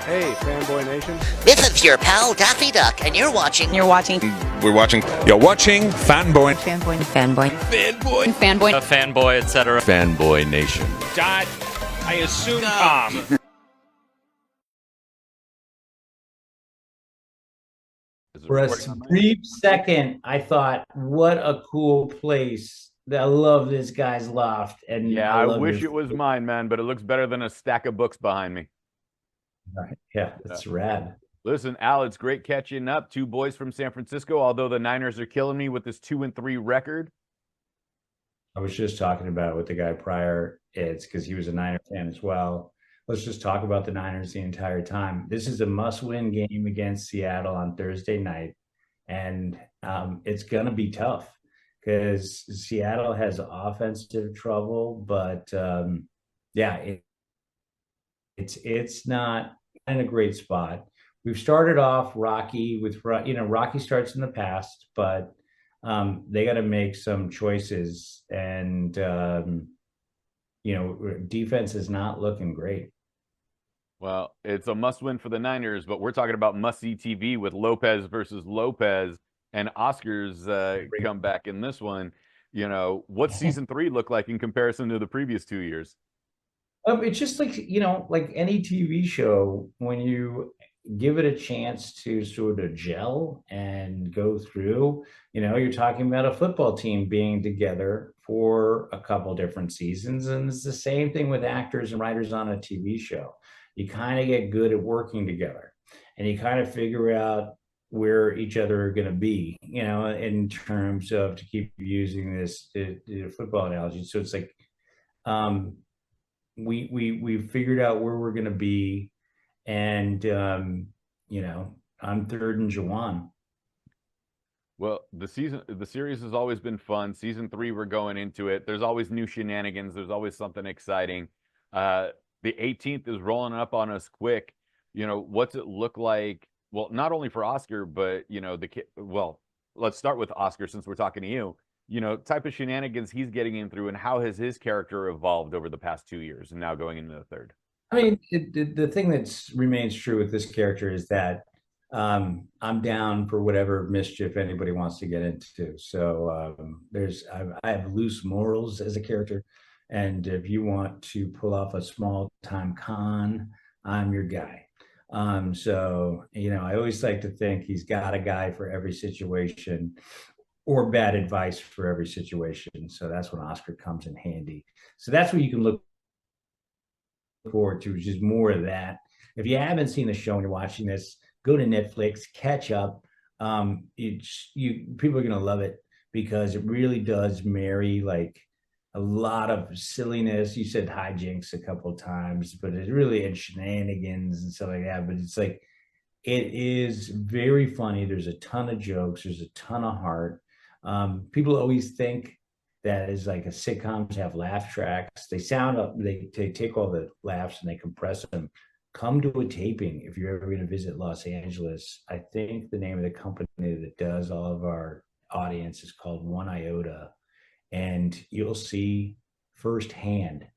Hey, Fanboy Nation. This is your pal Daffy Duck, and you're watching. You're watching. We're watching. You're watching Fanboy. Fanboy. Fanboy. Fanboy. Fanboy. A fanboy, etc. Fanboy Nation. Dot, I assume Tom. For a brief second, I thought, what a cool place. I love this guy's loft. And yeah, I wish it was mine, man, but it looks better than a stack of books behind me. Right. Yeah, that's rad. Listen, Al, it's great catching up. Two boys from San Francisco, although the Niners are killing me with this 2-3 record. I was just talking about it with the guy prior. It's because he was a Niner fan as well. Let's just talk about the Niners the entire time. This is a must-win game against Seattle on Thursday night, and it's going to be tough because Seattle has offensive trouble, but it's not in a great spot. We've started off rocky with, rocky starts in the past, but they got to make some choices, and defense is not looking great. Well, it's a must-win for the Niners, but we're talking about must-see TV with Lopez versus Lopez and Oscar's comeback in this one. What's season 3 look like in comparison to the previous 2 years? It's just like, like any TV show, when you give it a chance to sort of gel and go through, you're talking about a football team being together for a couple different seasons. And it's the same thing with actors and writers on a TV show. You kind of get good at working together, and you kind of figure out where each other are going to be, in terms of, to keep using this football analogy. So it's like, we figured out where we're going to be, and I'm third in Jawan. Well, the series has always been fun. Season 3, we're going into it. There's always new shenanigans. There's always something exciting. The 18th is rolling up on us quick. What's it look like? Well, not only for Oscar, but let's start with Oscar since we're talking to you. Type of shenanigans he's getting in through, and how has his character evolved over the past 2 years and now going into the third? I mean, the thing that remains true with this character is that I'm down for whatever mischief anybody wants to get into. So I have loose morals as a character, and if you want to pull off a small time con, I'm your guy. So I always like to think he's got a guy for every situation, or bad advice for every situation. So that's when Oscar comes in handy. So that's what you can look forward to, which is more of that. If you haven't seen the show and you're watching this, go to Netflix, catch up. People are going to love it, because it really does marry like a lot of silliness. You said hijinks a couple of times, but it's really in shenanigans and stuff like that. But it's like, it is very funny. There's a ton of jokes. There's a ton of heart. People always think that is like a sitcoms have laugh tracks. They take all the laughs and they compress them. Come to a taping if you're ever going to visit Los Angeles. I think the name of the company that does all of our audience is called One Iota, and you'll see firsthand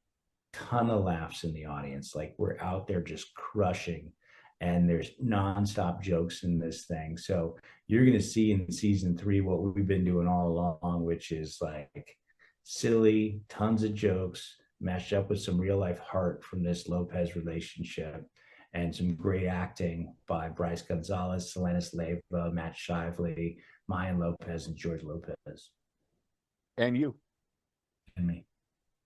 ton of laughs in the audience. Like, we're out there just crushing, and there's nonstop jokes in this thing. So you're going to see in season 3 what we've been doing all along, which is like silly, tons of jokes matched up with some real life heart from this Lopez relationship, and some great acting by Bryce Gonzalez, Selenis Leyva, Matt Shively, Mayan Lopez, and George Lopez. And you. And me.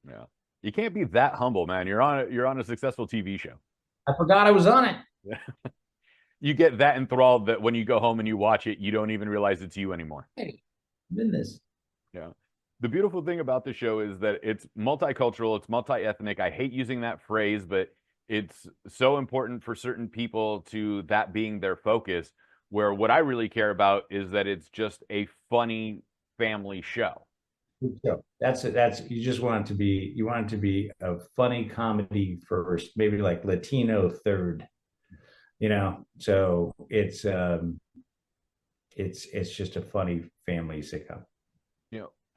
Yeah. You can't be that humble, man. You're on a successful TV show. I forgot I was on it. You get that enthralled that when you go home and you watch it, you don't even realize it's you anymore. Hey, I'm in this. Yeah. The beautiful thing about the show is that it's multicultural, it's multi-ethnic. I hate using that phrase, but it's so important for certain people to that being their focus, where what I really care about is that it's just a funny family show. That's you just want it to be a funny comedy first, maybe like Latino third, so it's just a funny family sitcom.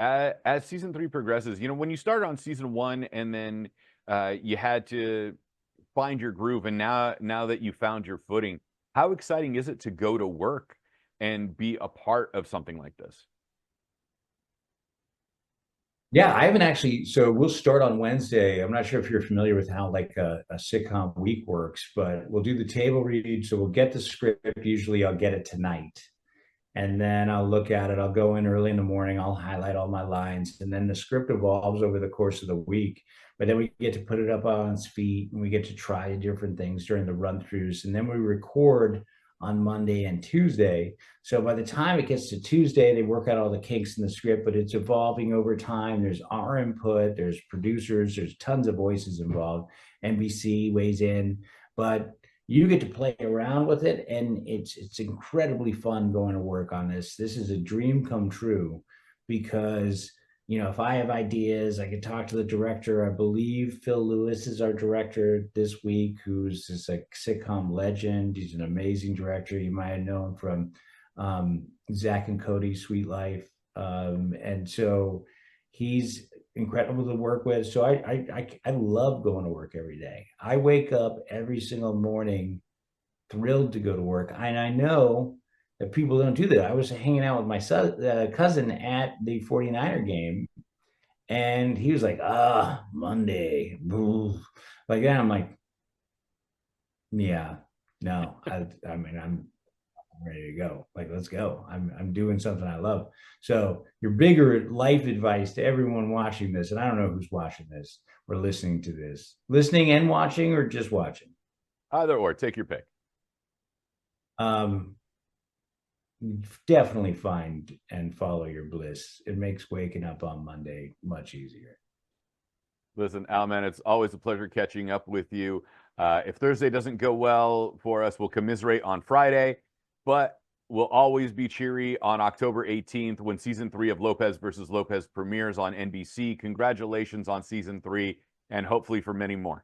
As season 3 progresses, when you started on season 1 and then you had to find your groove, and now that you found your footing, how exciting is it to go to work and be a part of something like this? Yeah, I haven't actually. So we'll start on Wednesday. I'm not sure if you're familiar with how like a sitcom week works, but we'll do the table read. So we'll get the script. Usually I'll get it tonight. And then I'll look at it. I'll go in early in the morning. I'll highlight all my lines. And then the script evolves over the course of the week. But then we get to put it up on its feet and we get to try different things during the run throughs. And then we record on Monday and Tuesday. So by the time it gets to Tuesday, they work out all the kinks in the script, but it's evolving over time. There's our input, there's producers, there's tons of voices involved. NBC weighs in, but you get to play around with it, and it's incredibly fun going to work on this. This is a dream come true because, you know, if I have ideas, I can talk to the director. I believe Phil Lewis is our director this week, who's this like sitcom legend. He's an amazing director. You might have known from Zach and Cody's Sweet Life. And so he's incredible to work with. So I love going to work every day. I wake up every single morning thrilled to go to work. And I know that people don't do that. I was hanging out with my cousin at the 49er game, and he was like, Monday. Like that. I'm like, yeah, no, I mean, I'm ready to go. Like, let's go. I'm doing something I love. So your bigger life advice to everyone watching this, and I don't know who's watching this or listening to this, listening and watching or just watching. Either or, take your pick. Definitely find and follow your bliss. It makes waking up on Monday much easier. Listen, Al, man, it's always a pleasure catching up with you. If Thursday doesn't go well for us, we'll commiserate on Friday, but we'll always be cheery on October 18th when season 3 of Lopez versus Lopez premieres on NBC. Congratulations on season 3, and hopefully for many more.